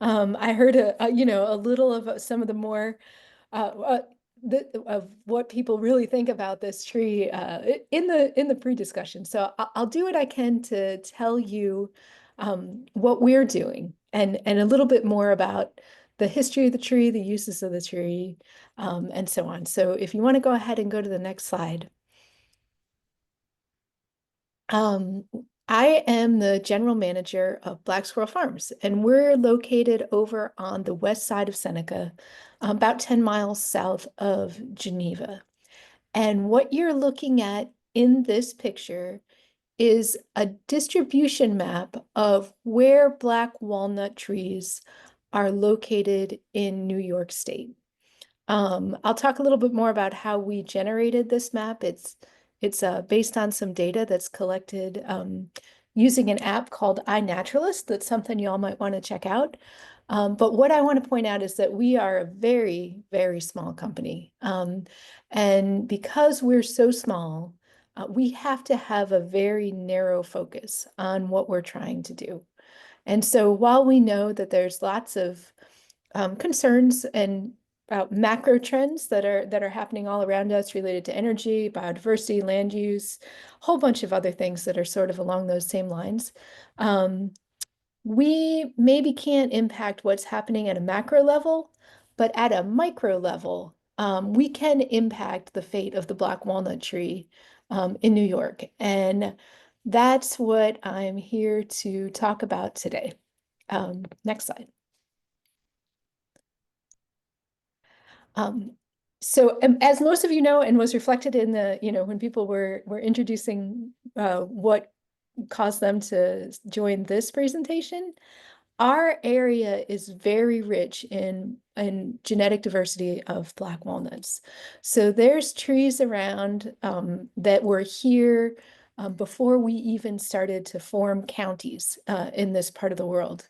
I heard a little of some of the more of what people really think about this tree in the pre-discussion. So I'll do what I can to tell you what we're doing and a little bit more about the history of the tree, the uses of the tree, and so on. So if you want to go ahead and go to the next slide. Um, I am the general manager of Black Squirrel Farms, and we're located over on the west side of Seneca, about 10 miles south of Geneva. And what you're looking at in this picture is a distribution map of where black walnut trees are located in New York State. I'll talk a little bit more about how we generated this map. It's based on some data that's collected using an app called iNaturalist. That's something you all might want to check out. But what I want to point out is that we are a very, very small company. And because we're so small, we have to have a very narrow focus on what we're trying to do. And so while we know that there's lots of concerns and about macro trends that are happening all around us related to energy, biodiversity, land use, a whole bunch of other things that are sort of along those same lines. We maybe can't impact what's happening at a macro level, but at a micro level, we can impact the fate of the black walnut tree in New York. And that's what I'm here to talk about today. Next slide. Um, so as most of you know, and was reflected in the, when people were introducing what caused them to join this presentation, our area is very rich in genetic diversity of black walnuts. So there's trees around that were here before we even started to form counties in this part of the world.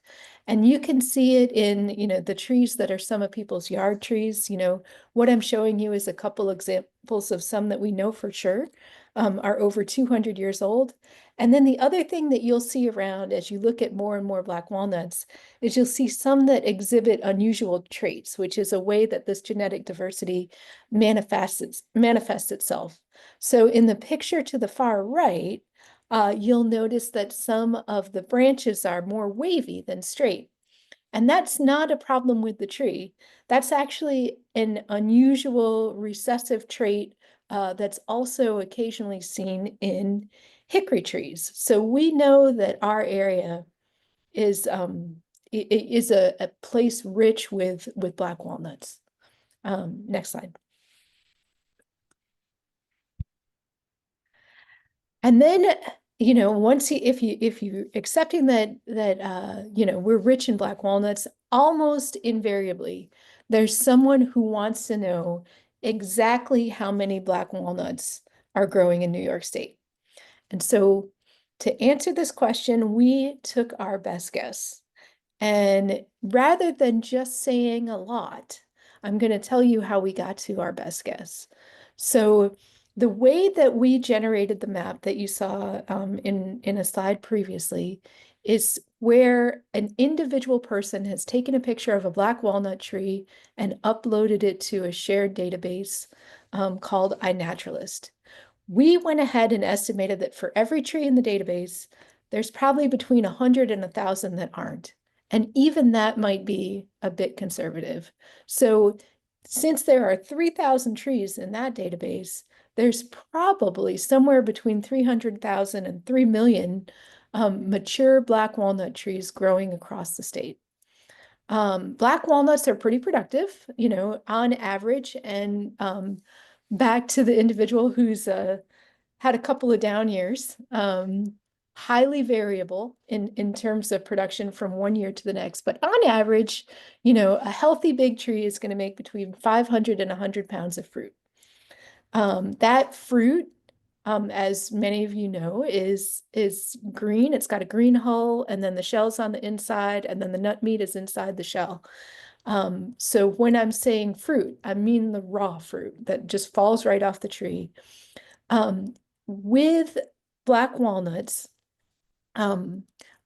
And you can see it in, the trees that are some of people's yard trees. What I'm showing you is a couple examples of some that we know for sure are over 200 years old. And then the other thing that you'll see around as you look at more and more black walnuts is you'll see some that exhibit unusual traits, which is a way that this genetic diversity manifests itself. So in the picture to the far right, you'll notice that some of the branches are more wavy than straight. And that's not a problem with the tree. That's actually an unusual recessive trait that's also occasionally seen in hickory trees. So we know that our area is a place rich with black walnuts. Next slide. And then, once if you accepting that we're rich in black walnuts, almost invariably, there's someone who wants to know exactly how many black walnuts are growing in New York State. And so to answer this question, we took our best guess. And rather than just saying a lot, I'm going to tell you how we got to our best guess. So the way that we generated the map that you saw in a slide previously is where an individual person has taken a picture of a black walnut tree and uploaded it to a shared database called iNaturalist. We went ahead and estimated that for every tree in the database, there's probably between 100 and 1,000 that aren't. And even that might be a bit conservative. So since there are 3,000 trees in that database, there's probably somewhere between 300,000 and 3 million mature black walnut trees growing across the state. Black walnuts are pretty productive, on average, and back to the individual who's had a couple of down years, highly variable in terms of production from one year to the next. But on average, a healthy big tree is going to make between 500 and 100 pounds of fruit. That fruit, as many of you know, is green. It's got a green hull, and then the shell's on the inside, and then the nut meat is inside the shell. So when I'm saying fruit, I mean the raw fruit that just falls right off the tree. With black walnuts,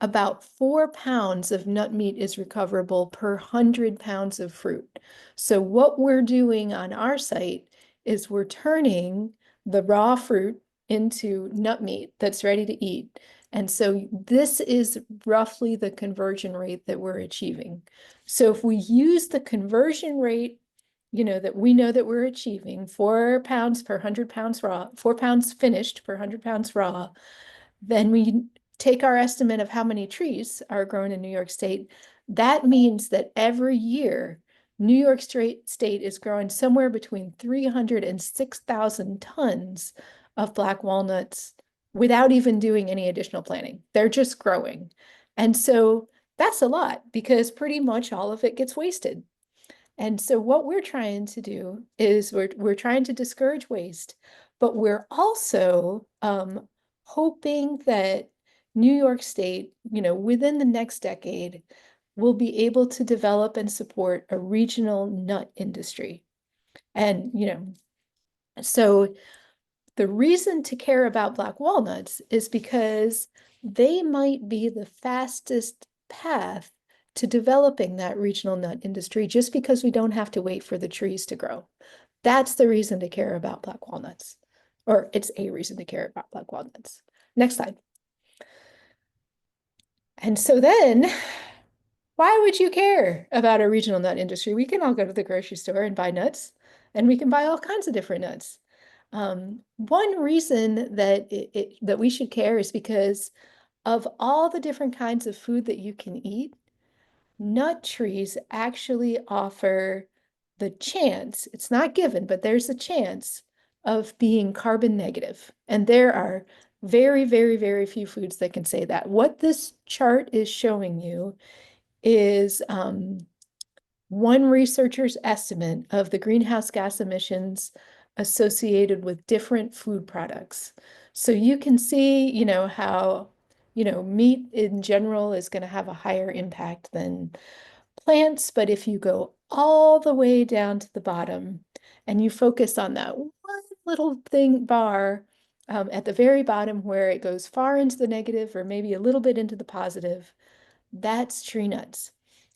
about 4 pounds of nut meat is recoverable per 100 pounds of fruit. So what we're doing on our site is we're turning the raw fruit into nut meat that's ready to eat. And so this is roughly the conversion rate that we're achieving. So if we use the conversion rate, that we know that we're achieving 4 pounds per 100 pounds raw, 4 pounds finished per 100 pounds raw, then we take our estimate of how many trees are grown in New York State. That means that every year, New York State is growing somewhere between 300 and 6,000 tons of black walnuts without even doing any additional planting. They're just growing. And so that's a lot because pretty much all of it gets wasted. And so what we're trying to do is we're trying to discourage waste, but we're also hoping that New York State, within the next decade, will be able to develop and support a regional nut industry. And, so the reason to care about black walnuts is because they might be the fastest path to developing that regional nut industry just because we don't have to wait for the trees to grow. That's the reason to care about black walnuts, or it's a reason to care about black walnuts. Next slide. And so then, why would you care about a regional nut industry? We can all go to the grocery store and buy nuts, and we can buy all kinds of different nuts. One reason that that we should care is because of all the different kinds of food that you can eat, nut trees actually offer the chance, it's not given, but there's a chance of being carbon negative. And there are very, very, very few foods that can say that. What this chart is showing you is one researcher's estimate of the greenhouse gas emissions associated with different food products. So you can see, how, meat in general is going to have a higher impact than plants, but if you go all the way down to the bottom and you focus on that one little bar at the very bottom where it goes far into the negative or maybe a little bit into the positive, that's tree nuts.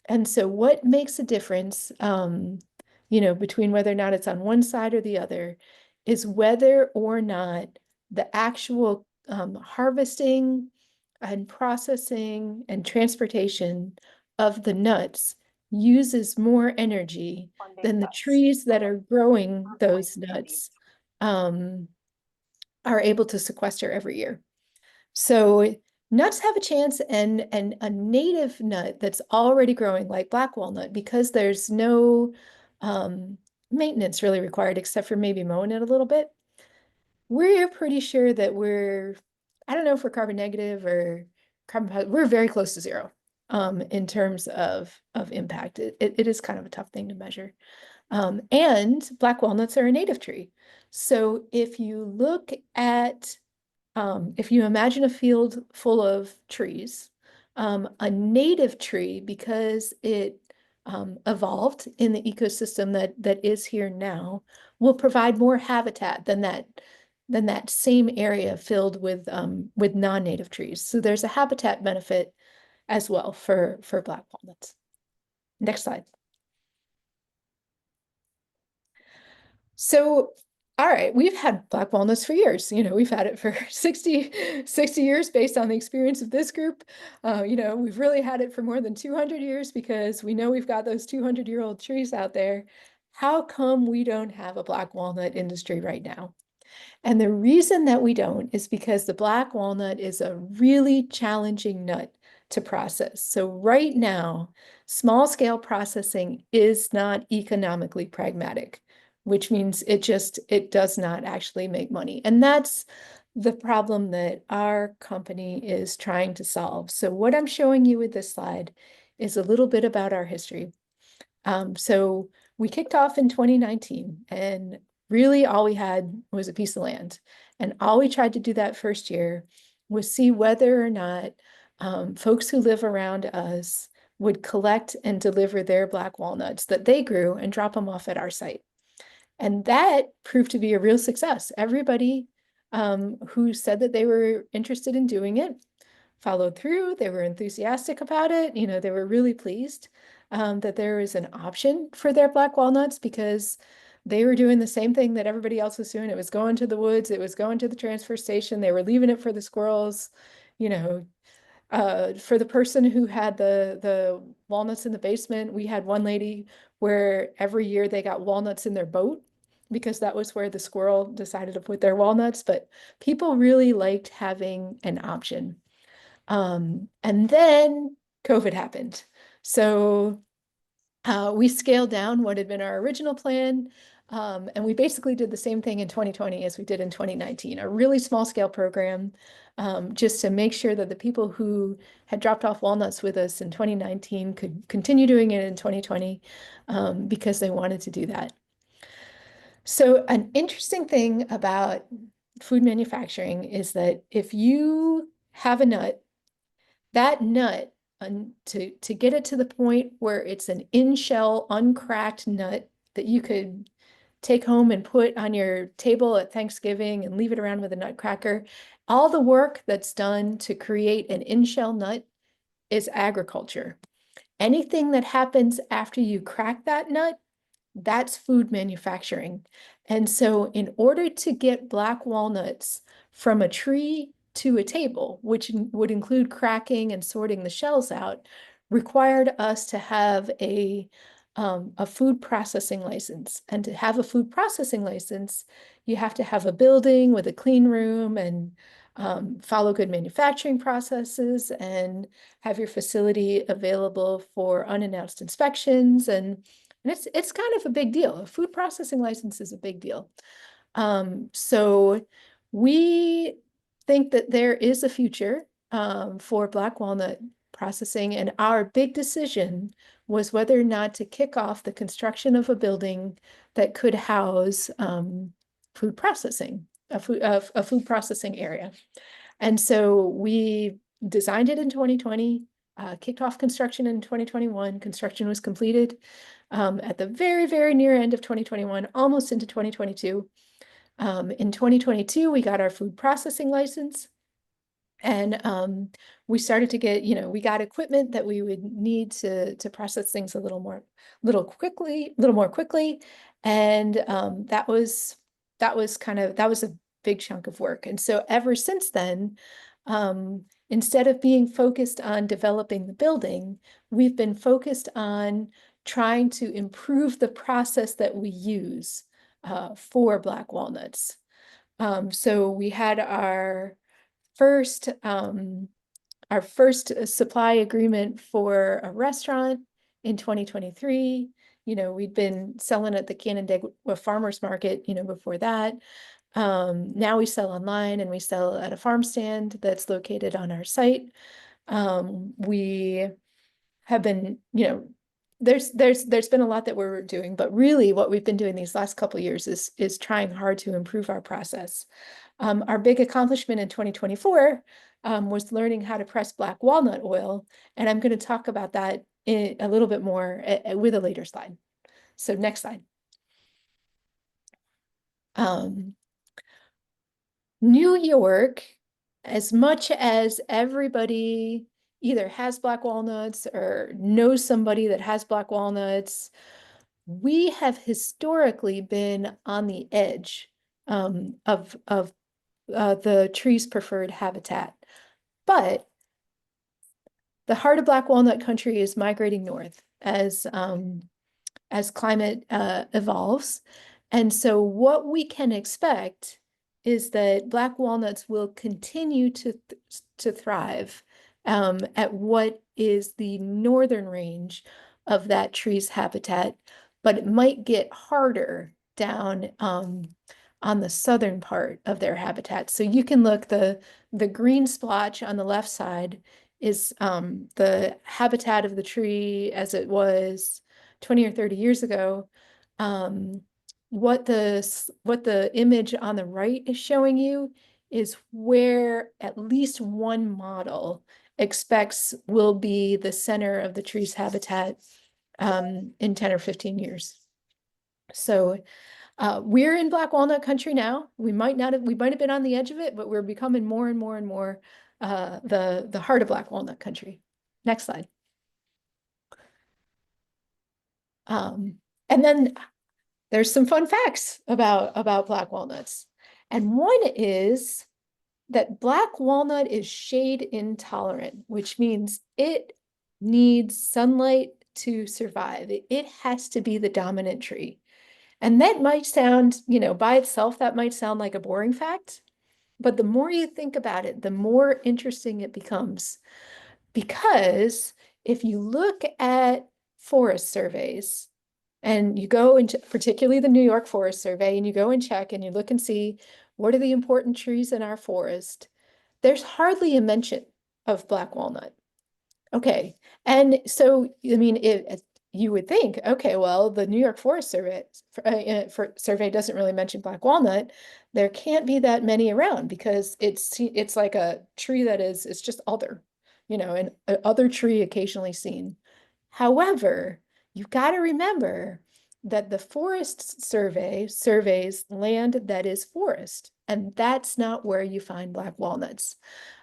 And so what makes a difference, between whether or not it's on one side or the other is whether or not the actual harvesting and processing and transportation of the nuts uses more energy than the trees that are growing those nuts are able to sequester every year. So nuts have a chance, and a native nut that's already growing like black walnut, because there's no maintenance really required except for maybe mowing it a little bit. We're pretty sure that I don't know if we're carbon negative or we're very close to zero in terms of impact. It is kind of a tough thing to measure. And black walnuts are a native tree. So if you look at if you imagine a field full of trees, a native tree, because it evolved in the ecosystem that is here now, will provide more habitat than that same area filled with non-native trees. So there's a habitat benefit as well for black walnuts. Next slide. So, all right, we've had black walnuts for years. We've had it for 60 years based on the experience of this group. We've really had it for more than 200 years because we know we've got those 200-year-old trees out there. How come we don't have a black walnut industry right now? And the reason that we don't is because the black walnut is a really challenging nut to process. So right now, small scale processing is not economically pragmatic, which means it does not actually make money. And that's the problem that our company is trying to solve. So what I'm showing you with this slide is a little bit about our history. So we kicked off in 2019, and really all we had was a piece of land. And all we tried to do that first year was see whether or not folks who live around us would collect and deliver their black walnuts that they grew and drop them off at our site. And that proved to be a real success. Everybody who said that they were interested in doing it followed through. They were enthusiastic about it. You know, they were really pleased that there was an option for their black walnuts because they were doing the same thing that everybody else was doing. It was going to the woods, it was going to the transfer station, they were leaving it for the squirrels, you know. For the person who had the walnuts in the basement, we had one lady where every year they got walnuts in their boat because that was where the squirrel decided to put their walnuts. But people really liked having an option. And then COVID happened. So we scaled down what had been our original plan. And we basically did the same thing in 2020 as we did in 2019, a really small scale program, just to make sure that the people who had dropped off walnuts with us in 2019 could continue doing it in 2020, because they wanted to do that. So an interesting thing about food manufacturing is that if you have a nut, that nut, to get it to the point where it's an in-shell, uncracked nut that you could take home and put on your table at Thanksgiving and leave it around with a nutcracker, all the work that's done to create an in-shell nut is agriculture. Anything that happens after you crack that nut, that's food manufacturing. And so in order to get black walnuts from a tree to a table, which would include cracking and sorting the shells out, required us to have a food processing license. And to have a food processing license, you have to have a building with a clean room and follow good manufacturing processes and have your facility available for unannounced inspections. And it's kind of a big deal. A food processing license is a big deal. So we think that there is a future for black walnut processing, and our big decision was whether or not to kick off the construction of a building that could house food processing, a food processing area. And so we designed it in 2020, kicked off construction in 2021. Construction was completed at the very, very near end of 2021, almost into 2022. In 2022, we got our food processing license. And we started to get, we got equipment that we would need to process things a little more quickly. And that was a big chunk of work. And so ever since then, instead of being focused on developing the building, we've been focused on trying to improve the process that we use for black walnuts. So we had first our first supply agreement for a restaurant in 2023. We'd been selling at the Canandaigua Farmers Market, before that. Now we sell online and we sell at a farm stand that's located on our site. We have been, there's been a lot that we're doing, but really what we've been doing these last couple of years is trying hard to improve our process. Our big accomplishment in 2024 was learning how to press black walnut oil, and I'm going to talk about that a little bit more with a later slide. So next slide. New York, as much as everybody either has black walnuts or knows somebody that has black walnuts, we have historically been on the edge of the tree's preferred habitat. But the heart of black walnut country is migrating north as climate evolves. And so what we can expect is that black walnuts will continue to thrive at what is the northern range of that tree's habitat, but it might get harder down on the southern part of their habitat. So you can look, the green splotch on the left side is the habitat of the tree as it was 20 or 30 years ago. What the image on the right is showing you is where at least one model expects will be the center of the tree's habitat in 10 or 15 years. So we're in black walnut country now. We might have been on the edge of it, but we're becoming more and more and more the heart of black walnut country. Next slide. Um, and then there's some fun facts about black walnuts. And one is that black walnut is shade intolerant, which means it needs sunlight to survive. It has to be the dominant tree. And that might sound, by itself, that might sound like a boring fact, but the more you think about it, the more interesting it becomes. Because if you look at forest surveys, and you go into particularly the New York Forest Survey, and you go and check and you look and see what are the important trees in our forest, there's hardly a mention of black walnut. Okay. And so, I mean, you would think, okay, well, the New York Forest Survey doesn't really mention black walnut. There can't be that many around because it's like a tree that it's just other, and other tree occasionally seen. However, you've got to remember that the Forest Survey surveys land that is forest, and that's not where you find black walnuts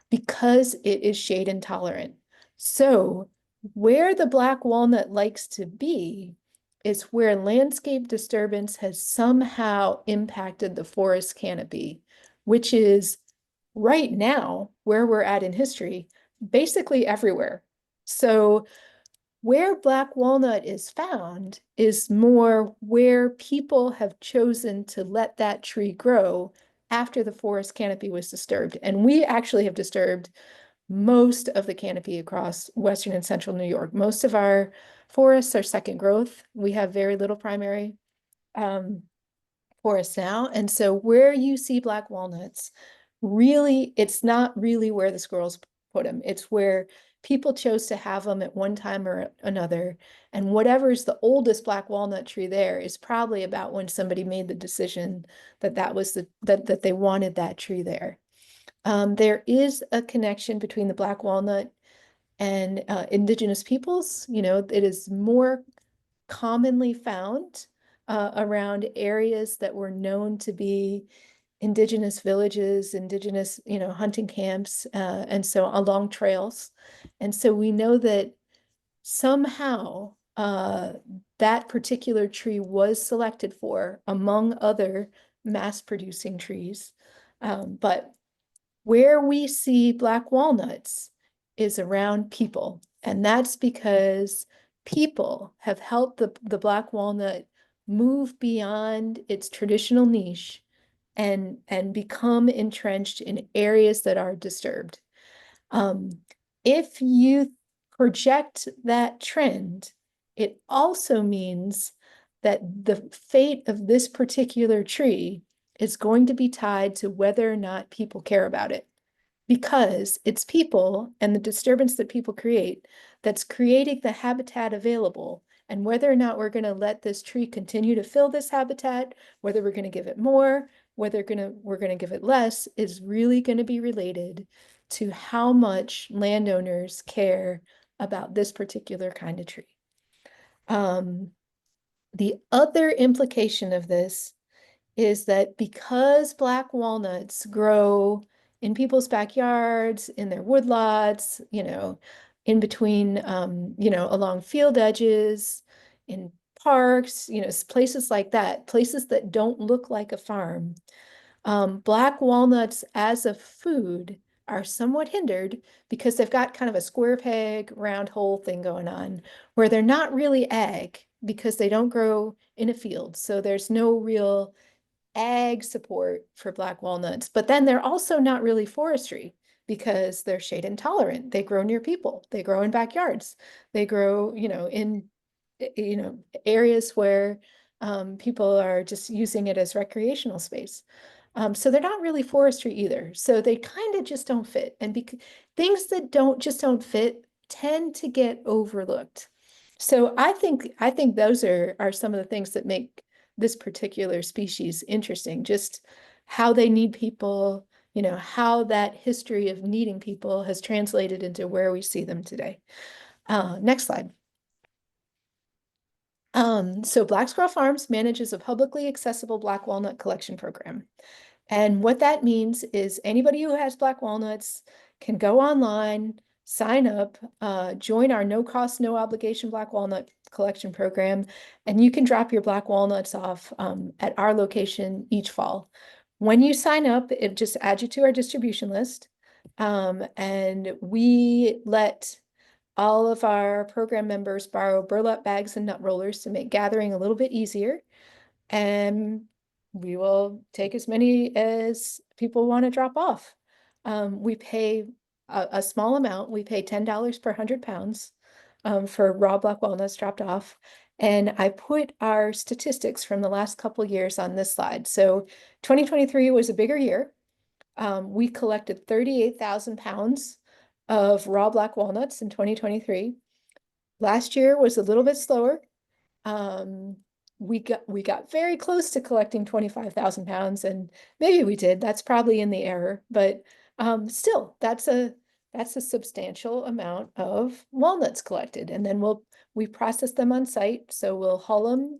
because it is shade intolerant. So where the black walnut likes to be is where landscape disturbance has somehow impacted the forest canopy, which is right now where we're at in history, basically everywhere. So where black walnut is found is more where people have chosen to let that tree grow after the forest canopy was disturbed. And we actually have disturbed most of the canopy across Western and Central New York. Most of our forests are second growth. We have very little primary forests now. And so where you see black walnuts, really, it's not really where the squirrels put them. It's where people chose to have them at one time or another. And whatever's the oldest black walnut tree there is probably about when somebody made the decision that that they wanted that tree there. There is a connection between the black walnut and indigenous peoples. It is more commonly found around areas that were known to be indigenous villages, indigenous, hunting camps, and so along trails. And so we know that somehow that particular tree was selected for among other mass producing trees. But where we see black walnuts is around people, and that's because people have helped the black walnut move beyond its traditional niche and become entrenched in areas that are disturbed. If you project that trend, it also means that the fate of this particular tree is going to be tied to whether or not people care about it. Because it's people and the disturbance that people create that's creating the habitat available. And whether or not we're going to let this tree continue to fill this habitat, whether we're going to give it more, whether we're going to give it less, is really going to be related to how much landowners care about this particular kind of tree. The other implication of this is that because black walnuts grow in people's backyards, in their woodlots, in between, along field edges, in parks, places like that, places that don't look like a farm, black walnuts as a food are somewhat hindered because they've got kind of a square peg, round hole thing going on where they're not really ag because they don't grow in a field. So there's no real ag support for black walnuts, but then they're also not really forestry because they're shade intolerant. They grow near people. They grow in backyards. They grow, in, areas where people are just using it as recreational space. So they're not really forestry either. So they kind of just don't fit. And things that just don't fit tend to get overlooked. So I think those are some of the things that make this particular species interesting, just how they need people, how that history of needing people has translated into where we see them today. Next slide. So Black Squirrel Farms manages a publicly accessible black walnut collection program. And what that means is anybody who has black walnuts can go online, sign up, join our no cost, no obligation Black Walnut collection program, and you can drop your Black walnuts off at our location each fall. When you sign up, it just adds you to our distribution list. And we let all of our program members borrow burlap bags and nut rollers to make gathering a little bit easier. And we will take as many as people want to drop off. We pay a small amount. We pay $10 per 100 pounds for raw black walnuts dropped off. And I put our statistics from the last couple years on this slide. So 2023 was a bigger year. We collected 38,000 pounds of raw black walnuts in 2023. Last year was a little bit slower. Um, we got very close to collecting 25,000 pounds, and maybe we did. That's probably in the error, but still, that's a substantial amount of walnuts collected. And then we process them on site. So we'll hull them,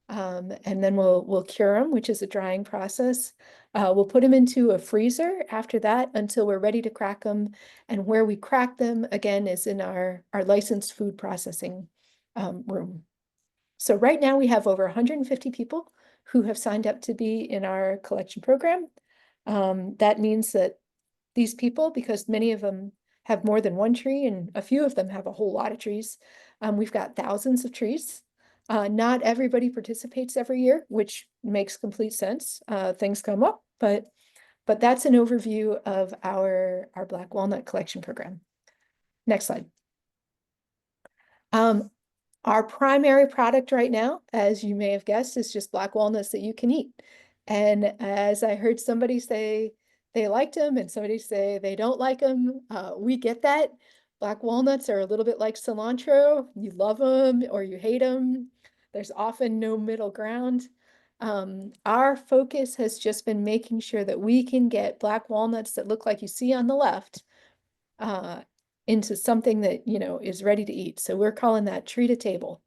and then we'll cure them, which is a drying process. We'll put them into a freezer after that until we're ready to crack them. And where we crack them again is in our licensed food processing room. So right now we have over 150 people who have signed up to be in our collection program. That means that these people, because many of them have more than one tree and a few of them have a whole lot of trees, we've got thousands of trees. Not everybody participates every year, which makes complete sense. Things come up, but that's an overview of our black walnut collection program. Next slide. Our primary product right now, as you may have guessed, is just black walnuts that you can eat. And as I heard somebody say they liked them and somebody say they don't like them, we get that. Black walnuts are a little bit like cilantro. You love them or you hate them. There's often no middle ground. Our focus has just been making sure that we can get black walnuts that look like you see on the left into something that, is ready to eat. So we're calling that tree to table.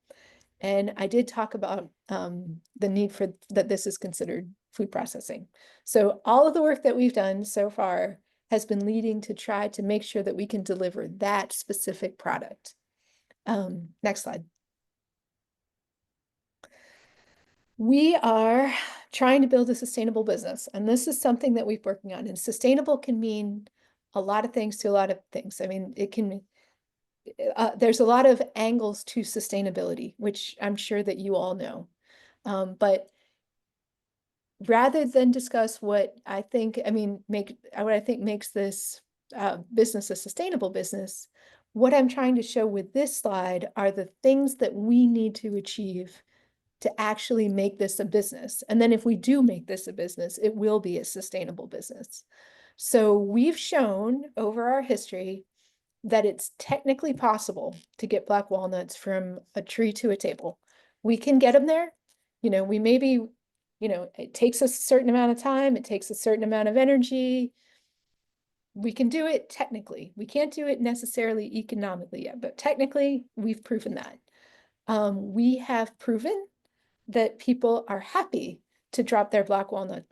And I did talk about the need for that this is considered food processing. So all of the work that we've done so far has been leading to try to make sure that we can deliver that specific product. Next slide. We are trying to build a sustainable business, and this is something that we're working on. And sustainable can mean a lot of things to a lot of things. I mean, it can there's a lot of angles to sustainability, which I'm sure that you all know. But rather than discuss what I think makes this business a sustainable business, what I'm trying to show with this slide are the things that we need to achieve to actually make this a business. And then if we do make this a business, it will be a sustainable business. So we've shown over our history that it's technically possible to get black walnuts from a tree to a table. We can get them there. We maybe, it takes a certain amount of time, it takes a certain amount of energy. We can do it technically. We can't do it necessarily economically yet, but technically we've proven that. We have proven that people are happy to drop their black walnuts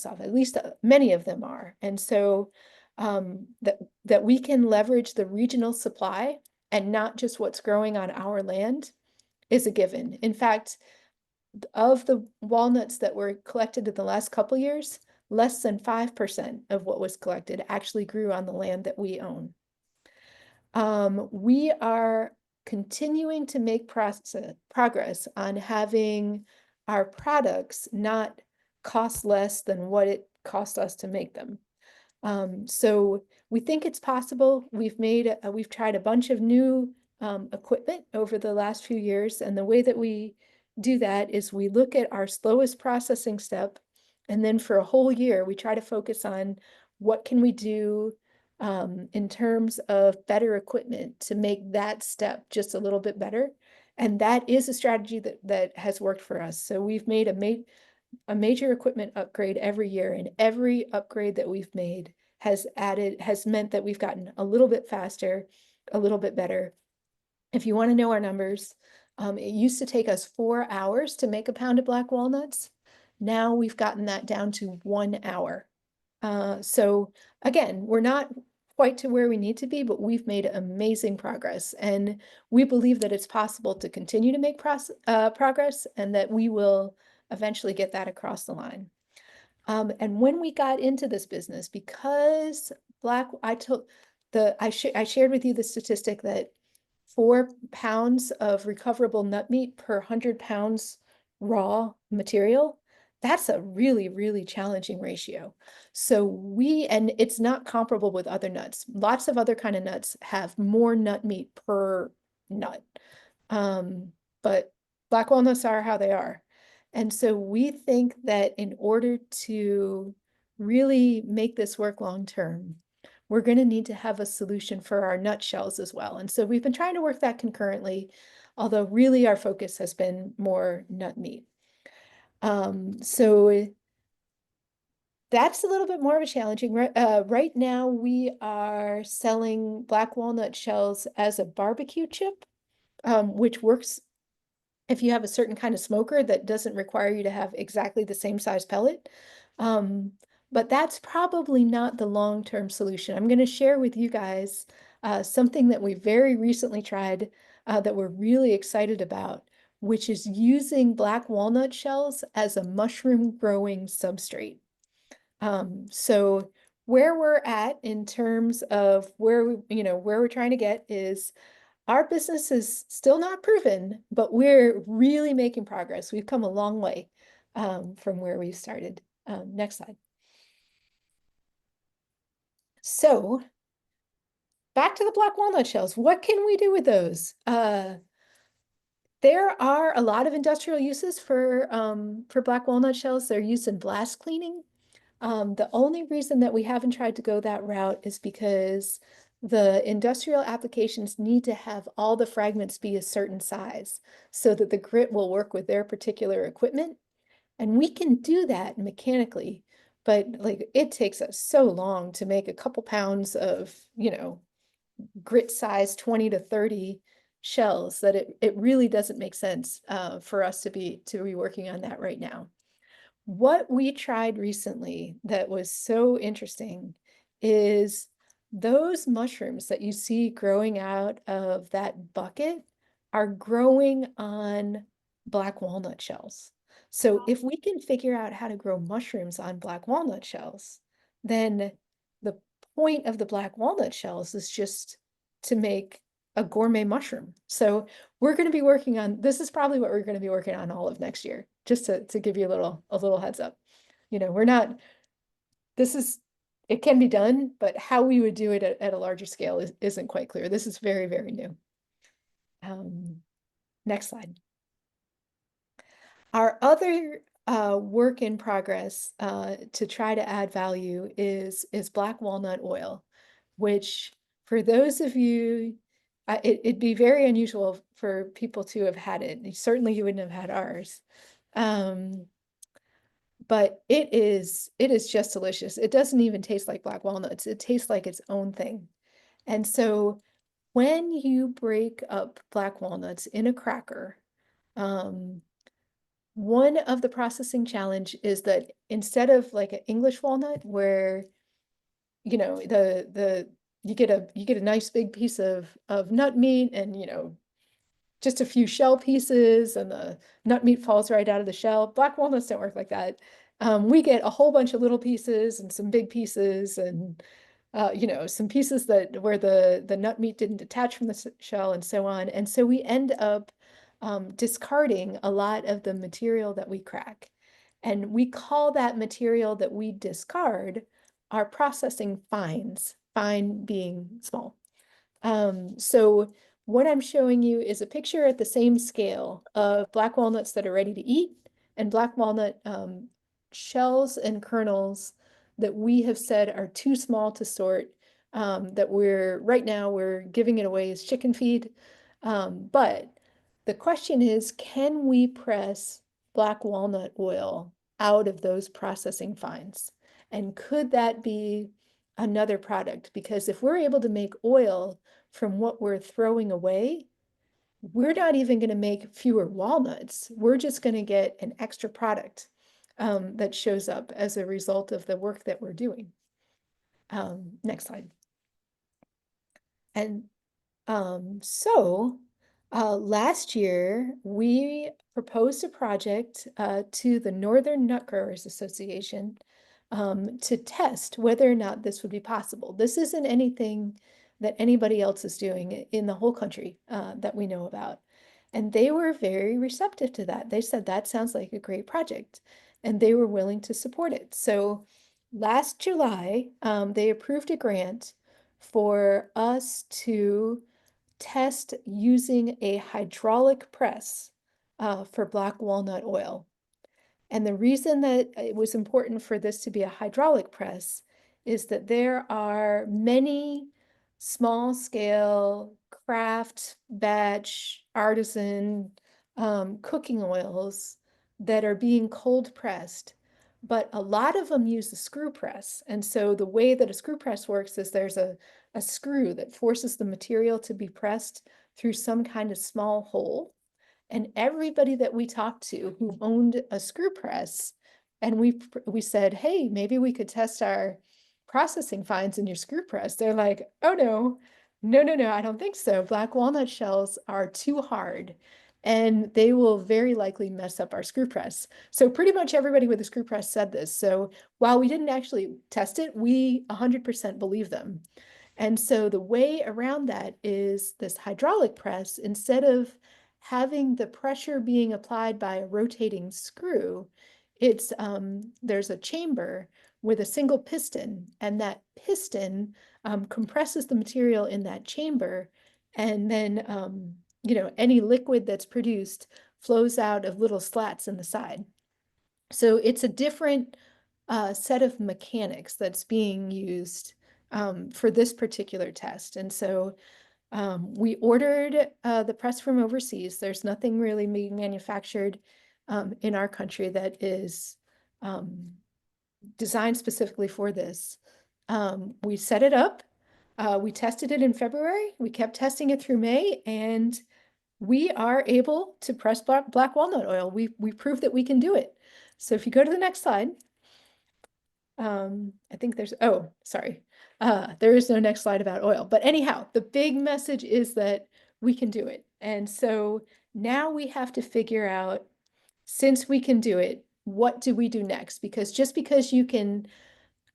off. At least many of them are. And so that we can leverage the regional supply and not just what's growing on our land is a given. In fact, of the walnuts that were collected in the last couple years, less than 5% of what was collected actually grew on the land that we own. We are continuing to make progress on having our products not cost less than what it cost us to make them. So we think it's possible. We've tried a bunch of new equipment over the last few years, and the way that we do that is we look at our slowest processing step, and then for a whole year we try to focus on what can we do in terms of better equipment to make that step just a little bit better. And that is a strategy that has worked for us. So we've made a major equipment upgrade every year, and every upgrade that we've made has meant that we've gotten a little bit faster, a little bit better. If you want to know our numbers, it used to take us 4 hours to make a pound of black walnuts. Now we've gotten that down to 1 hour. So again, we're not quite to where we need to be, but we've made amazing progress. And we believe that it's possible to continue to make progress and that we will eventually get that across the line. And when we got into this business, because I shared with you the statistic that 4 pounds of recoverable nut meat per 100 pounds raw material. That's a really, really challenging ratio. And it's not comparable with other nuts. Lots of other kind of nuts have more nut meat per nut. But black walnuts are how they are. And so we think that in order to really make this work long term, we're going to need to have a solution for our nut shells as well. And so we've been trying to work that concurrently, although really our focus has been more nut meat. So that's a little bit more of a challenging. Right now, we are selling black walnut shells as a barbecue chip, which works if you have a certain kind of smoker that doesn't require you to have exactly the same size pellet. But that's probably not the long-term solution. I'm going to share with you guys something that we very recently tried that we're really excited about, which is using black walnut shells as a mushroom growing substrate. So where we're at in terms of where we're trying to get is our business is still not proven, but we're really making progress. We've come a long way from where we started. Next slide. So back to the black walnut shells. What can we do with those? There are a lot of industrial uses for black walnut shells. They're used in blast cleaning. The only reason that we haven't tried to go that route is because the industrial applications need to have all the fragments be a certain size so that the grit will work with their particular equipment. And we can do that mechanically, but like it takes us so long to make a couple pounds of, grit size 20 to 30 shells that it really doesn't make sense for us to be working on that right now. What we tried recently that was so interesting is those mushrooms that you see growing out of that bucket are growing on black walnut shells. So if we can figure out how to grow mushrooms on black walnut shells, then the point of the black walnut shells is just to make a gourmet mushroom. So we're going to be working on, this is probably what we're going to be working on all of next year, just to give you a little heads up. We're not, this is, it can be done, but how we would do it at a larger scale isn't quite clear. This is very, very new. Next slide. Our other work in progress to try to add value is black walnut oil, which for those of you, it'd be very unusual for people to have had it. Certainly you wouldn't have had ours. But it is just delicious. It doesn't even taste like black walnuts. It tastes like its own thing. And so when you break up black walnuts in a cracker, one of the processing challenge is that instead of like an English walnut where the you get a nice big piece of nut meat and just a few shell pieces and the nut meat falls right out of the shell. Black walnuts don't work like that. We get a whole bunch of little pieces and some big pieces and some pieces where the nut meat didn't detach from the shell and so on. And so we end up discarding a lot of the material that we crack. And we call that material that we discard our processing fines, fine being small. So what I'm showing you is a picture at the same scale of black walnuts that are ready to eat and black walnut shells and kernels that we have said are too small to sort, that right now we're giving it away as chicken feed. But the question is, can we press black walnut oil out of those processing fines? And could that be another product? Because if we're able to make oil from what we're throwing away, we're not even going to make fewer walnuts. We're just going to get an extra product. that shows up as a result of the work that we're doing. Next slide. And so last year we proposed a project to the Northern Nut Growers Association to test whether or not this would be possible. This isn't anything that anybody else is doing in the whole country that we know about. And they were very receptive to that. They said that sounds like a great project, and they were willing to support it. So last July, they approved a grant for us to test using a hydraulic press for black walnut oil. And the reason that it was important for this to be a hydraulic press is that there are many small scale craft, batch, artisan cooking oils that are being cold pressed, but a lot of them use the screw press. And so the way that a screw press works is there's a screw that forces the material to be pressed through some kind of small hole. And everybody that we talked to who owned a screw press, and we said, hey, maybe we could test our processing fines in your screw press. They're like, oh no, no, no, no, I don't think so. Black walnut shells are too hard and they will very likely mess up our screw press. So pretty much everybody with a screw press said this. So while we didn't actually test it, we 100% believe them. And so the way around that is this hydraulic press, instead of having the pressure being applied by a rotating screw, it's there's a chamber with a single piston, and that piston compresses the material in that chamber, and then any liquid that's produced flows out of little slats in the side. So it's a different set of mechanics that's being used for this particular test. And so we ordered the press from overseas. There's nothing really being manufactured in our country that is designed specifically for this. We set it up. We tested it in February. We kept testing it through May, and we are able to press black walnut oil. We proved that we can do it. So if you go to the next slide, I think there's, oh, sorry. There is no next slide about oil. But anyhow, the big message is that we can do it. And so now we have to figure out, since we can do it, what do we do next? Because just because you can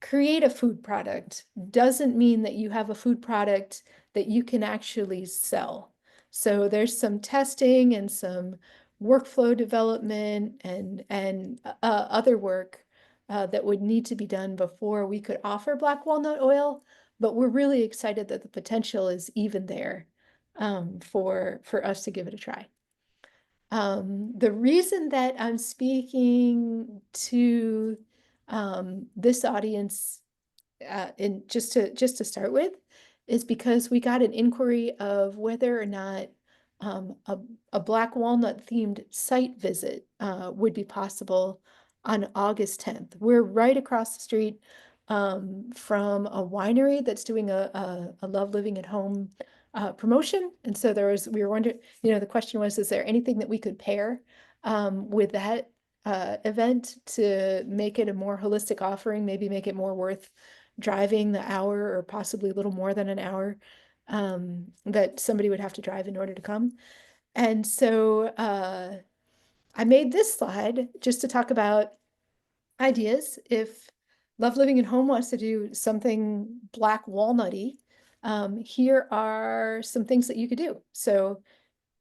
create a food product doesn't mean that you have a food product that you can actually sell. So there's some testing and some workflow development and other work that would need to be done before we could offer black walnut oil. But we're really excited that the potential is even there for us to give it a try. The reason that I'm speaking to this audience in just to start with is because we got an inquiry of whether or not a black walnut themed site visit would be possible on August 10th. We're right across the street from a winery that's doing a Love Living at Home promotion. And so we were wondering, the question was, is there anything that we could pair with that event to make it a more holistic offering, maybe make it more worth driving the hour or possibly a little more than an hour that somebody would have to drive in order to come. And so I made this slide just to talk about ideas. If Love Living at Home wants to do something black walnutty, here are some things that you could do. So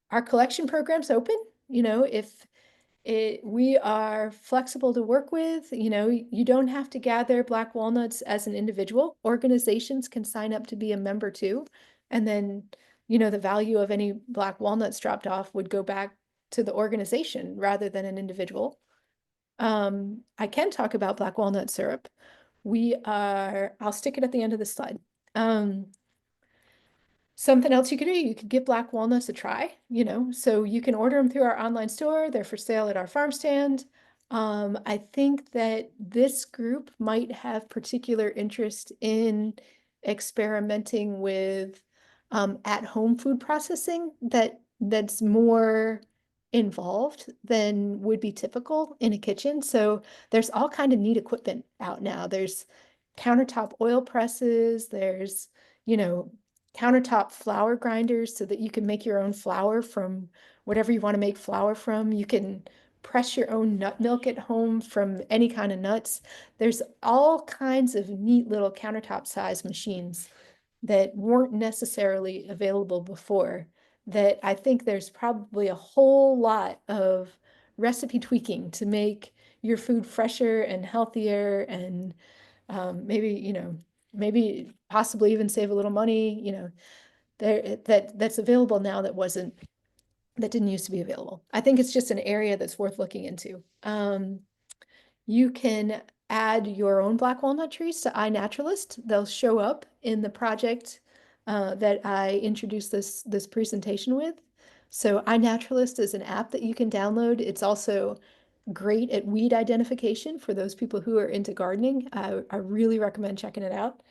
our collection program's open. If we are flexible to work with, you don't have to gather black walnuts as an individual. Organizations can sign up to be a member too. And then, the value of any black walnuts dropped off would go back to the organization rather than an individual. I can talk about black walnut syrup. I'll stick it at the end of the slide. Something else you could do, you could give black walnuts a try, so you can order them through our online store. They're for sale at our farm stand. I think that this group might have particular interest in experimenting with at-home food processing that's more involved than would be typical in a kitchen. So there's all kind of neat equipment out now. There's countertop oil presses, there's, you know, countertop flour grinders so that you can make your own flour from whatever you want to make flour from. You can press your own nut milk at home from any kind of nuts. There's all kinds of neat little countertop size machines that weren't necessarily available before, that I think there's probably a whole lot of recipe tweaking to make your food fresher and healthier and maybe, maybe possibly even save a little money, that's available now that didn't used to be available. I think it's just an area that's worth looking into. You can add your own black walnut trees to iNaturalist. They'll show up in the project that I introduced this presentation with. So iNaturalist is an app that you can download. It's also great at weed identification for those people who are into gardening. I really recommend checking it out.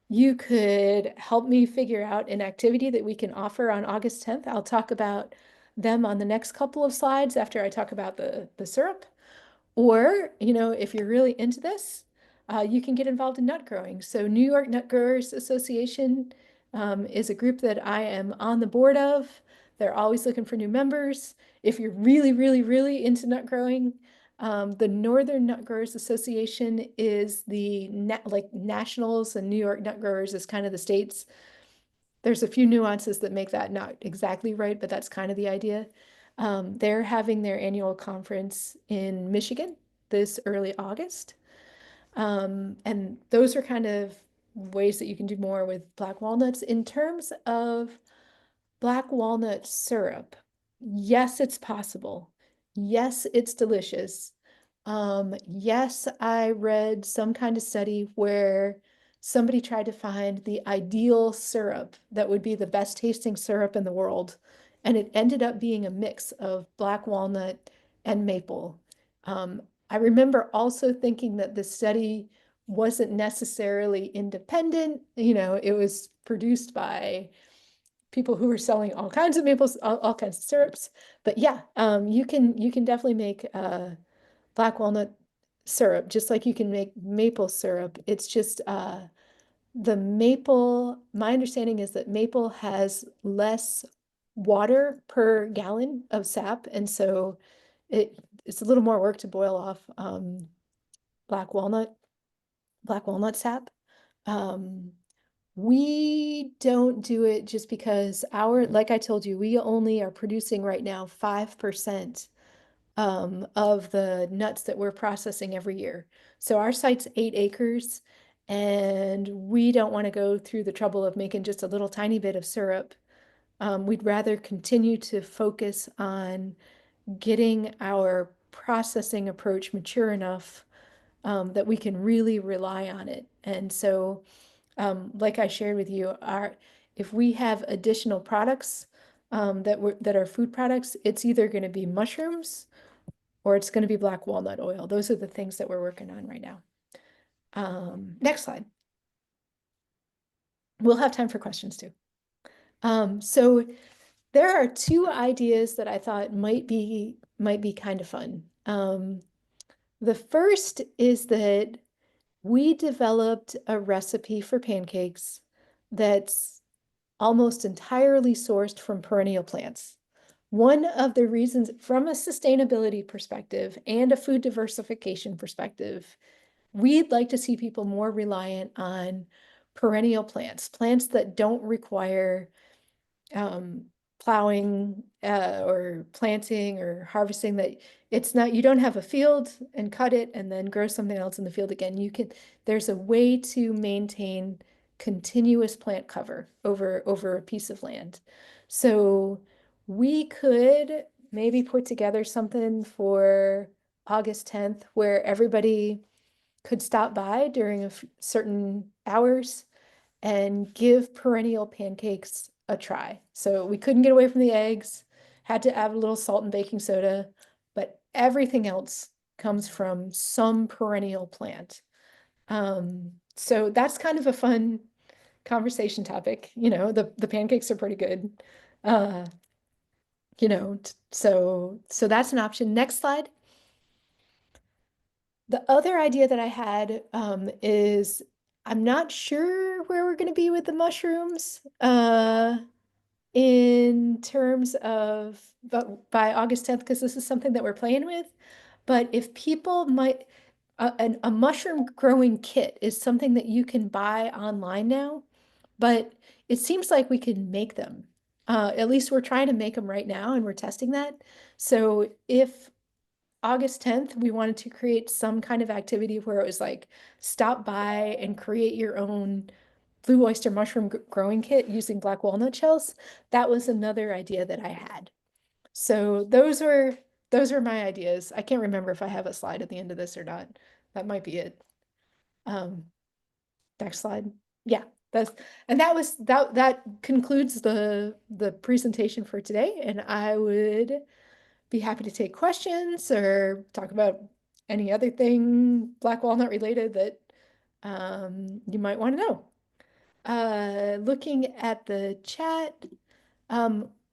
You could help me figure out an activity that we can offer on August 10th. I'll talk about them on the next couple of slides after I talk about the syrup. Or, if you're really into this, you can get involved in nut growing. So New York Nut Growers Association is a group that I am on the board of. They're always looking for new members. If you're really, really, really into nut growing, the Northern Nut Growers Association is the like nationals, and New York Nut Growers is kind of the states. There's a few nuances that make that not exactly right, but that's kind of the idea. They're having their annual conference in Michigan this early August. And those are kind of ways that you can do more with black walnuts. In terms of black walnut syrup, yes, it's possible. Yes, it's delicious. Yes, I read some kind of study where somebody tried to find the ideal syrup that would be the best tasting syrup in the world. And it ended up being a mix of black walnut and maple. I remember also thinking that the study wasn't necessarily independent. It was produced by people who are selling all kinds of maples, all kinds of syrups. But yeah, you can definitely make black walnut syrup just like you can make maple syrup. It's just the maple. My understanding is that maple has less water per gallon of sap, and so it's a little more work to boil off black walnut black walnut sap. Um, we don't do it just because like I told you, we only are producing right now 5% of the nuts that we're processing every year. So our site's 8 acres, and we don't want to go through the trouble of making just a little tiny bit of syrup. We'd rather continue to focus on getting our processing approach mature enough that we can really rely on it. And so like I shared with you, if we have additional products that are food products, it's either going to be mushrooms or it's going to be black walnut oil. Those are the things that we're working on right now. Next slide. We'll have time for questions too. So there are two ideas that I thought might be kind of fun. The first is that we developed a recipe for pancakes that's almost entirely sourced from perennial plants. One of the reasons, from a sustainability perspective and a food diversification perspective, we'd like to see people more reliant on perennial plants, plants that don't require um, plowing or planting or harvesting, that you don't have a field and cut it and then grow something else in the field again. There's a way to maintain continuous plant cover over a piece of land. So we could maybe put together something for August 10th where everybody could stop by during certain hours and give perennial pancakes a try. So we couldn't get away from the eggs, had to add a little salt and baking soda, but everything else comes from some perennial plant. So that's kind of a fun conversation topic. The pancakes are pretty good. Uh, so that's an option. Next slide. The other idea that I had is I'm not sure where we're going to be with the mushrooms in terms of but by August 10th, because this is something that we're playing with. But if people might, a mushroom growing kit is something that you can buy online now, but it seems like we can make them. At least we're trying to make them right now and we're testing that. So if August 10th, we wanted to create some kind of activity where it was like stop by and create your own blue oyster mushroom growing kit using black walnut shells. That was another idea that I had. So those were my ideas. I can't remember if I have a slide at the end of this or not. That might be it. Um, Next slide. Yeah, that's and that concludes the presentation for today. And I would be happy to take questions or talk about any other thing black walnut related that you might want to know. Looking at the chat,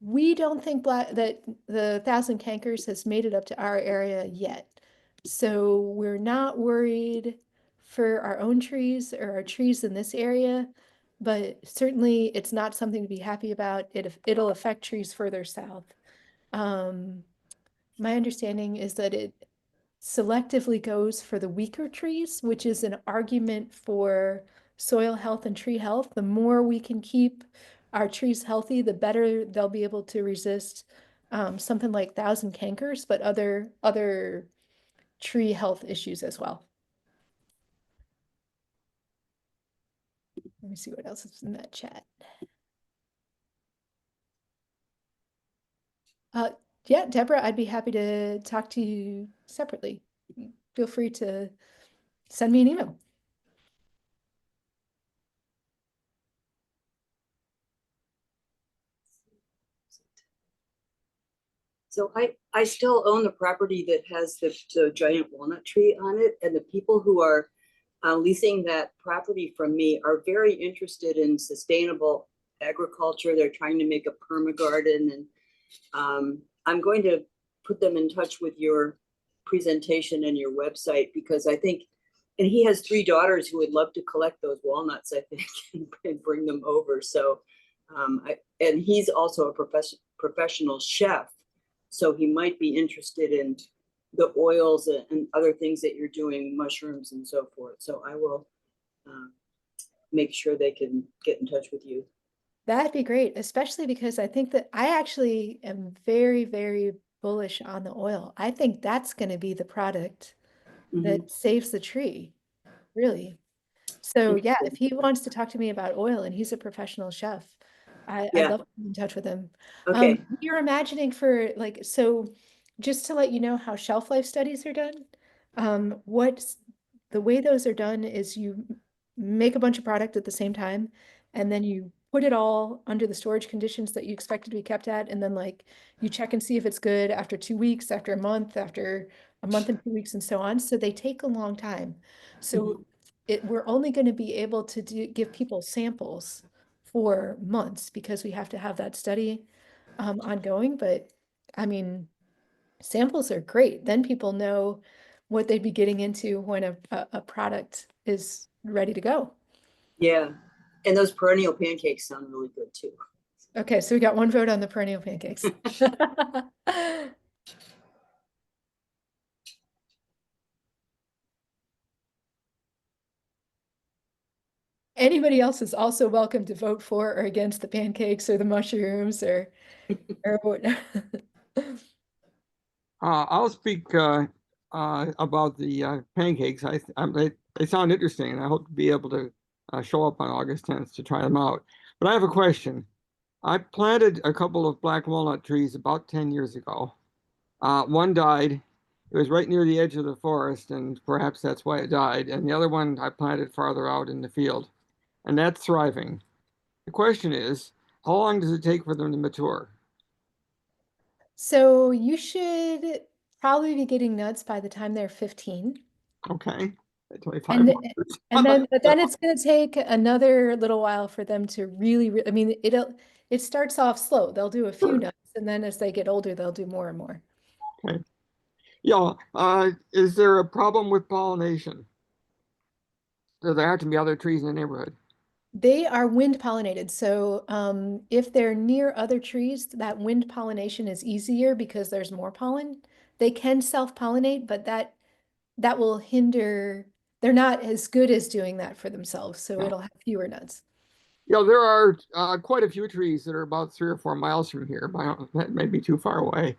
we don't think that the thousand cankers has made it up to our area yet. So we're not worried for our own trees or our trees in this area, but certainly it's not something to be happy about. It'll affect trees further south. Um, my understanding is that it selectively goes for the weaker trees, which is an argument for soil health and tree health. The more we can keep our trees healthy, the better they'll be able to resist something like thousand cankers, but other tree health issues as well. Let me see what else is in that chat. Yeah, Deborah, I'd be happy to talk to you separately. Feel free to send me an email. So I still own the property that has the giant walnut tree on it, and the people who are leasing that property from me are very interested in sustainable agriculture. They're trying to make a perma garden, and I'm going to put them in touch with your presentation and your website, because I think, and he has 3 daughters who would love to collect those walnuts, I think, and bring them over. So, and he's also a professional chef, so he might be interested in the oils and other things that you're doing, mushrooms and so forth. So I will make sure they can get in touch with you. That'd be great, especially because I think that I actually am very, very bullish on the oil. I think that's going to be the product that saves the tree, really. So yeah, if he wants to talk to me about oil and he's a professional chef, I'd love to be in touch with him. Okay. You're imagining for like, so just to let you know how shelf life studies are done, what's the way those are done is you make a bunch of product at the same time, and then you put it all under the storage conditions that you expect it to be kept at, and then like you check and see if it's good after 2 weeks, after a month and 2 weeks, and so on. So they take a long time. So we're only going to be able to give people samples for months because we have to have that study ongoing. But I mean, samples are great. Then people know what they'd be getting into when a product is ready to go. Yeah. And those perennial pancakes sound really good too. Okay, so we got one vote on the perennial pancakes. Anybody else is also welcome to vote for or against the pancakes or the mushrooms or what. I'll speak about the pancakes. They sound interesting, and I hope to be able to show up on August 10th to try them out. But I have a question. I planted a couple of black walnut trees about 10 years ago. One died. It was right near the edge of the forest, and perhaps that's why it died. And the other one I planted farther out in the field, and that's thriving. The question is, how long does it take for them to mature? So you should probably be getting nuts by the time they're 15. Okay, 25 And months. but then it's going to take another little while for them to really, I mean, it starts off slow. They'll do a few nuts and then as they get older, they'll do more and more. Okay. Yeah, is there a problem with pollination? Do there have to be other trees in the neighborhood? They are wind pollinated. So if they're near other trees, that wind pollination is easier because there's more pollen. They can self-pollinate, but that will hinder, they're not as good as doing that for themselves. So Yeah. it'll have fewer nuts. Yeah, there are quite a few trees that are about 3 or 4 miles from here, but that may be too far away.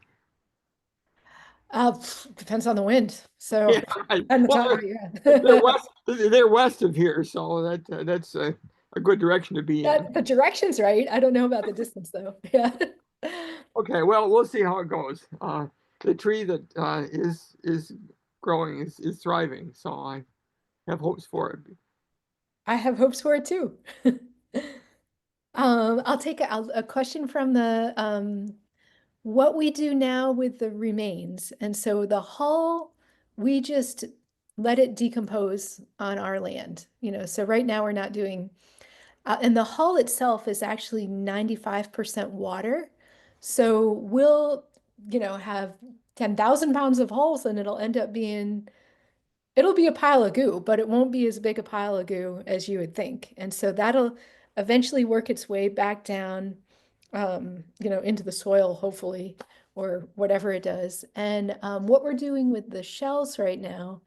Depends on the wind. So Yeah, right. and the Well, time, they're yeah. west. They're west of here, so that's a good direction to be in. The direction's right. I don't know about the distance though. Yeah. Okay, well, we'll see how it goes. The tree that is growing is thriving, so I have hopes for it. I have hopes for it too. I'll take a question from the what we do now with the remains. And so the hull, we just let it decompose on our land. So right now we're not doing, and the hull itself is actually 95% water. So we'll, have 10,000 pounds of hulls and it'll be a pile of goo, but it won't be as big a pile of goo as you would think. And so that'll eventually work its way back down, into the soil, hopefully, or whatever it does. And what we're doing with the shells right now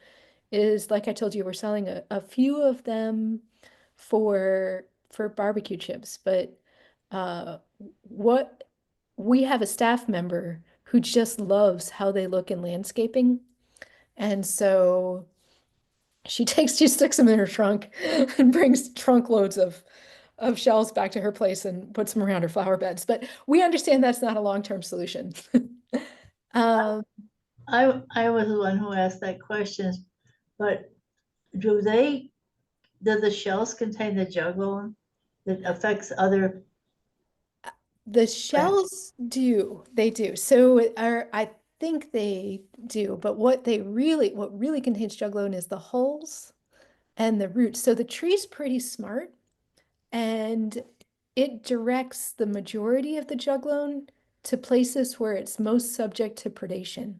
is, like I told you, we're selling a few of them for barbecue chips. But uh, what we have a staff member who just loves how they look in landscaping. And so she sticks them in her trunk and brings trunk loads of shells back to her place and puts them around her flower beds. But we understand that's not a long-term solution. Um, I was the one who asked that question, but do they, do the shells contain the juglone that affects other the plants? shells do, they do. So I think they do, but what really contains juglone is the hulls and the roots. So the tree's pretty smart, and it directs the majority of the juglone to places where it's most subject to predation.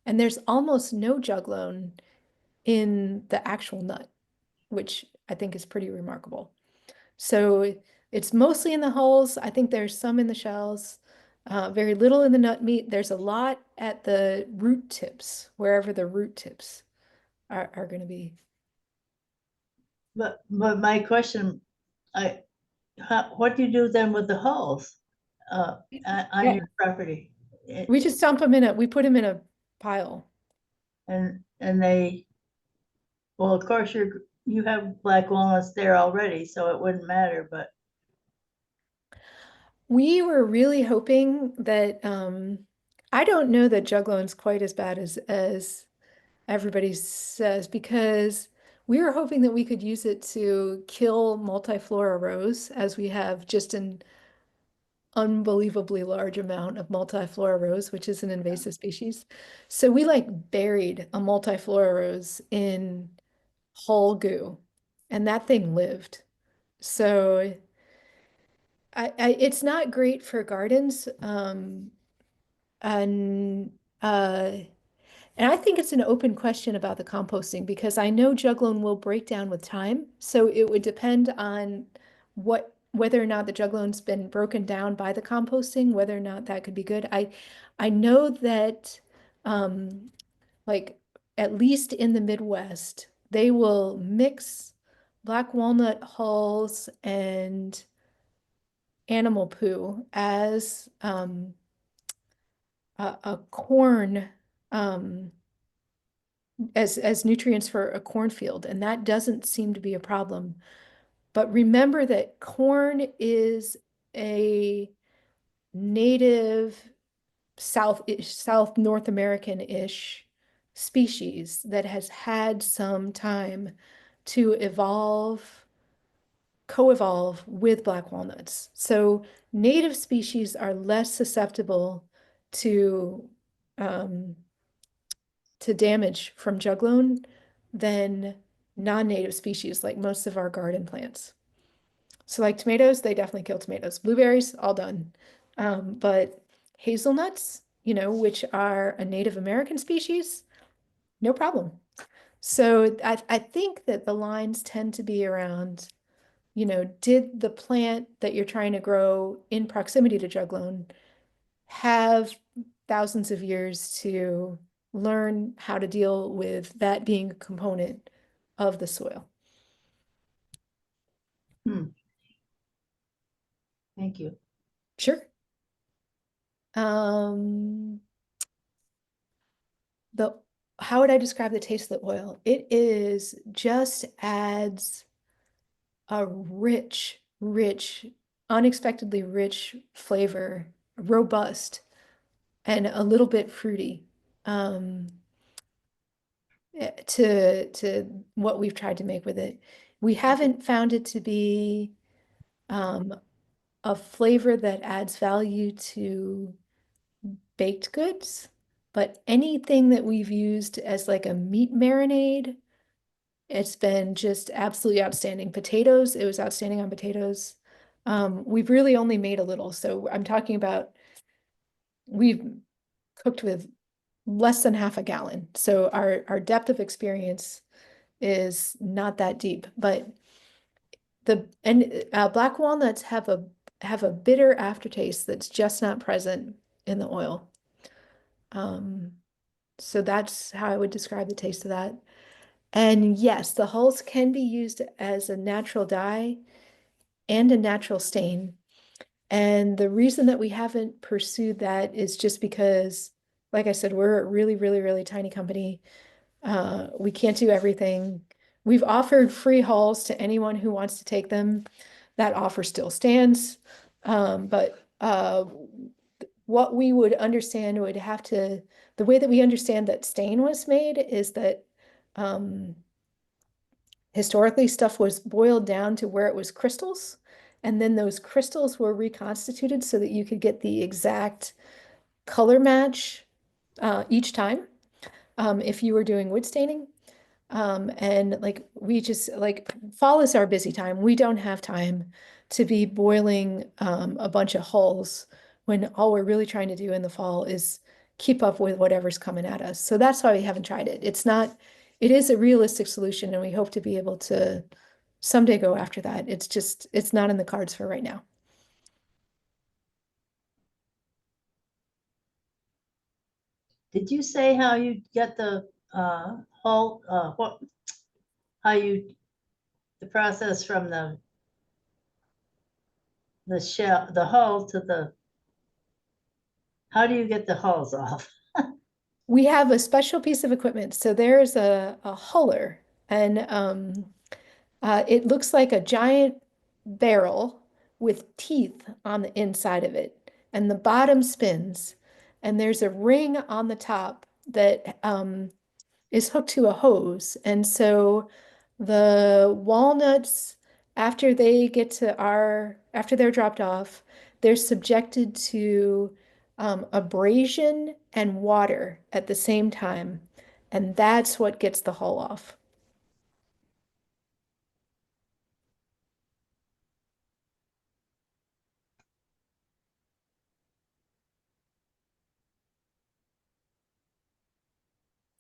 And there's almost no juglone in the actual nut, which I think is pretty remarkable. So it's mostly in the hulls. I think there's some in the shells, very little in the nut meat. There's a lot at the root tips, wherever the root tips are going to be. But my question, what do you do then with the hulls on Yeah, your property? we just we put them in a pile. And they, well, of course, you have black walnuts there already, so it wouldn't matter, but We were really hoping that I don't know that juglone's quite as bad as everybody says, because we were hoping that we could use it to kill multiflora rose, as we have just an unbelievably large amount of multiflora rose, which is an invasive species. So we like buried a multiflora rose in whole goo, and that thing lived. So it's not great for gardens. And uh, and I think it's an open question about the composting, because I know juglone will break down with time. So it would depend on whether or not the juglone's been broken down by the composting, whether or not that could be good. I know that um, like at least in the Midwest, they will mix black walnut hulls and animal poo as a corn um, as nutrients for a cornfield, and that doesn't seem to be a problem. But remember that corn is a native South North American-ish species that has had some time to co-evolve with black walnuts. So native species are less susceptible to um, to damage from juglone than non-native species like most of our garden plants. So like tomatoes, they definitely kill tomatoes. Blueberries, all done. But hazelnuts, which are a Native American species, no problem. So I think that the lines tend to be around, did the plant that you're trying to grow in proximity to juglone have thousands of years to learn how to deal with that being a component of the soil? Thank you. Sure. The how would I describe the taste of the oil? It is just adds a rich, unexpectedly rich flavor, robust, and a little bit fruity. To what we've tried to make with it. We haven't found it to be a flavor that adds value to baked goods, but anything that we've used as like a meat marinade, it's been just absolutely outstanding. Potatoes, it was outstanding on potatoes. We've really only made a little, so I'm talking about we've cooked with less than half a gallon. So our depth of experience is not that deep, but black walnuts have a bitter aftertaste that's just not present in the oil. So that's how I would describe the taste of that. And yes, the hulls can be used as a natural dye and a natural stain. And the reason that we haven't pursued that is just because, like I said, we're a really, really, really tiny company. We can't do everything. We've offered free hulls to anyone who wants to take them. That offer still stands. But what we would understand would have to, the way that we understand that stain was made is that historically stuff was boiled down to where it was crystals. And then those crystals were reconstituted so that you could get the exact color match each time if you were doing wood staining. And like we just like fall is our busy time. We don't have time to be boiling a bunch of hulls when all we're really trying to do in the fall is keep up with whatever's coming at us. So that's why we haven't tried it. It is a realistic solution and we hope to be able to someday go after that. It's not in the cards for right now. Did you say how you get the hull, the process from the shell, the hull to how do you get the hulls off? We have a special piece of equipment. So there's a huller and it looks like a giant barrel with teeth on the inside of it, and the bottom spins, and there's a ring on the top that is hooked to a hose. And so the walnuts, after after they're dropped off, they're subjected to abrasion and water at the same time. And that's what gets the hull off.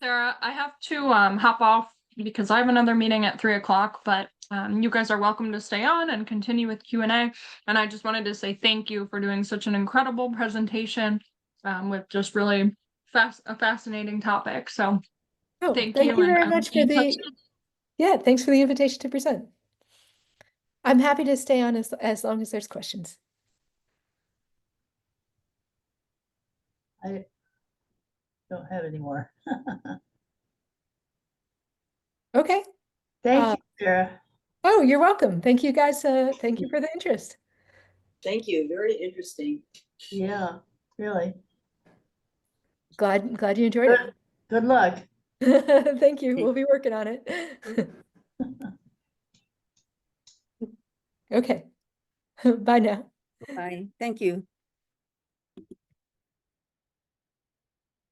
Sarah, I have to hop off because I have another meeting at 3 o'clock, but you guys are welcome to stay on and continue with Q&A. And I just wanted to say thank you for doing such an incredible presentation with just really a fascinating topic. So Oh, thank thank you you. very And much for yeah, thanks for the invitation to present. I'm happy to stay on as long as there's questions. I don't have any more. Okay. Thank you, Sarah. Oh, you're welcome. Thank you guys. Thank you for the interest. Thank you. Very interesting. Yeah, really. Glad you enjoyed it. Good luck. Thank you. We'll be working on it. Okay. Bye now. Bye. Thank you.